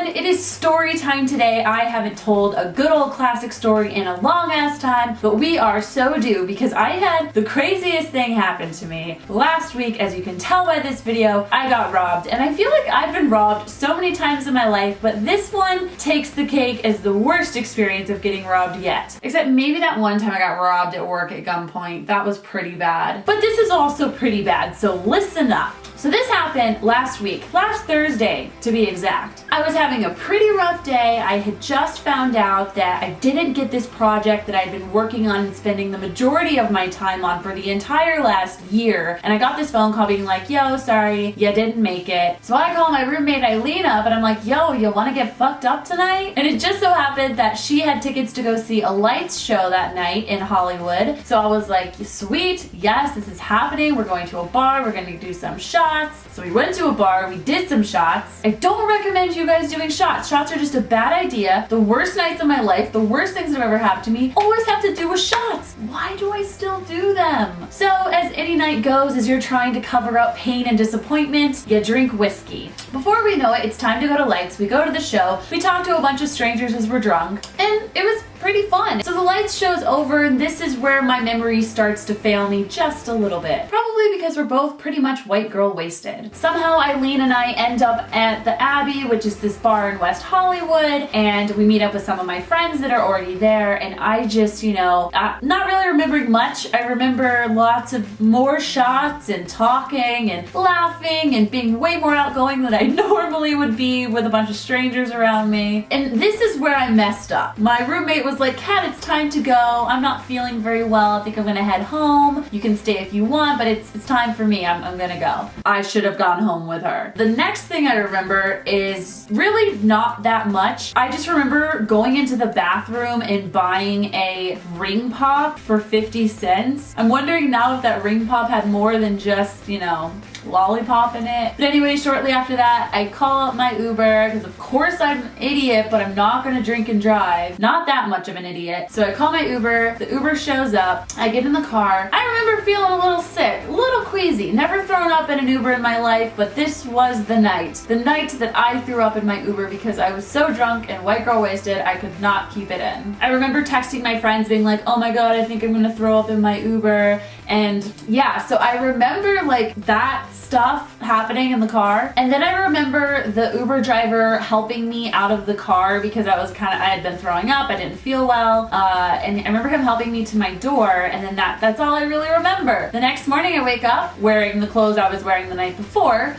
everyone, it is story time today. I haven't told a good old classic story in a long ass time, but we are so due because I had the craziest thing happen to me last week. As you can tell by this video, I got robbed, and I feel like I've been robbed so many times in my life, but this one takes the cake as the worst experience of getting robbed yet. Except maybe that one time I got robbed at work at gunpoint. That was pretty bad. But this is also pretty bad, so listen up. So this happened last week, last Thursday to be exact. I was having a pretty rough day. I had just found out that I didn't get this project that I'd been working on and spending the majority of my time on for the entire last year. And I got this phone call being like, yo, sorry, you didn't make it. So I call my roommate Eileen up and I'm like, yo, you wanna get fucked up tonight? And it just so happened that she had tickets to go see a lights show that night in Hollywood. So I was like, sweet, yes, this is happening. We're going to a bar, we're gonna do some shots. So we went to a bar, we did some shots. I don't recommend you guys doing shots. Shots are just a bad idea. The worst nights of my life, the worst things that have ever happened to me, always have to do with shots. Why do I still do them? So as any night goes, as you're trying to cover up pain and disappointment, you drink whiskey. Before we know it, it's time to go to lights. We go to the show, we talk to a bunch of strangers as we're drunk, and it was pretty fun. So the lights show's over, and this is where my memory starts to fail me just a little bit. Probably because we're both pretty much white girl wasted. Somehow Eileen and I end up at the Abbey, which is this bar in West Hollywood, and we meet up with some of my friends that are already there, and I just, not really remembering much. I remember lots of more shots and talking and laughing and being way more outgoing than I normally would be with a bunch of strangers around me. And this is where I messed up. My roommate was like, Kat, it's time to go. I'm not feeling very well. I think I'm gonna head home. You can stay if you want, but it's time for me. I'm gonna go. I should have gone home with her. The next thing I remember is really not that much. I just remember going into the bathroom and buying a ring pop for 50 cents. I'm wondering now if that ring pop had more than just, lollipop in it. But anyway, shortly after that, I call up my Uber because of course I'm an idiot, but I'm not gonna drink and drive. Not that much of an idiot. So I call my Uber, the Uber shows up, I get in the car. I remember feeling a little sick, a little queasy. Never thrown up in an Uber in my life, but this was the night. The night that I threw up in my Uber because I was so drunk and white girl wasted, I could not keep it in. I remember texting my friends being like, oh my god, I think I'm gonna throw up in my Uber. And yeah, so I remember like that stuff happening in the car, and then I remember the Uber driver helping me out of the car because I had been throwing up, I didn't feel well, and I remember him helping me to my door, and then that's all I really remember. The next morning I wake up wearing the clothes I was wearing the night before,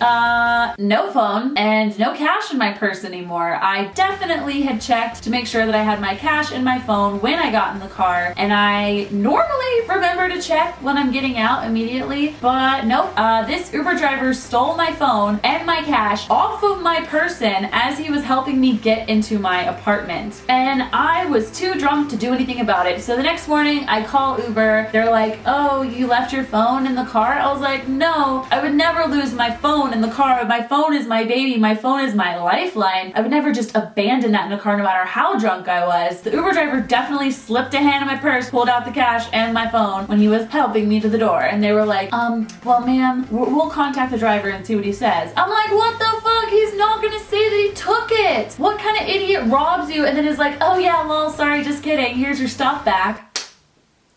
no phone and no cash in my purse anymore. I definitely had checked to make sure that I had my cash in my phone when I got in the car, and I normally remember to check when I'm getting out immediately, but nope. This Uber driver stole my phone and my cash off of my person as he was helping me get into my apartment. And I was too drunk to do anything about it. So the next morning I call Uber. They're like, oh, you left your phone in the car? I was like, no, I would never lose my phone in the car. My phone is my baby. My phone is my lifeline. I would never just abandon that in a car no matter how drunk I was. The Uber driver definitely slipped a hand in my purse, pulled out the cash and my phone when he was helping me to the door. And they were like, well, ma'am, we'll contact the driver and see what he says. I'm like, what the fuck? He's not gonna say that he took it. What kind of idiot robs you and then is like, oh yeah, lol, sorry, just kidding. Here's your stuff back.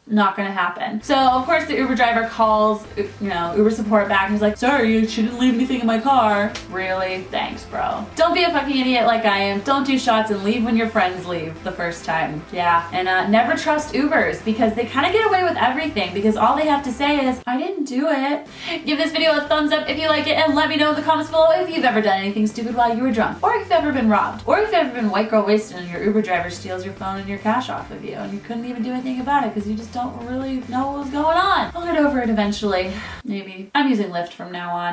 Not gonna happen. So of course the Uber driver calls, Uber support back and he's like, sorry, she didn't leave anything in my car. Really? Thanks, bro. Don't be a fucking idiot like I am. Don't do shots and leave when your friends leave the first time. Yeah. And never trust Ubers because they kind of get away with everything because all they have to say is, I didn't do it. Give this video a thumbs up if you like it and let me know in the comments below if you've ever done anything stupid while you were drunk, or if you've ever been robbed, or if you've ever been white girl wasted and your Uber driver steals your phone and your cash off of you and you couldn't even do anything about it because you just don't really know what was going on. I'll get over it eventually. Maybe. I'm using Lyft from now on.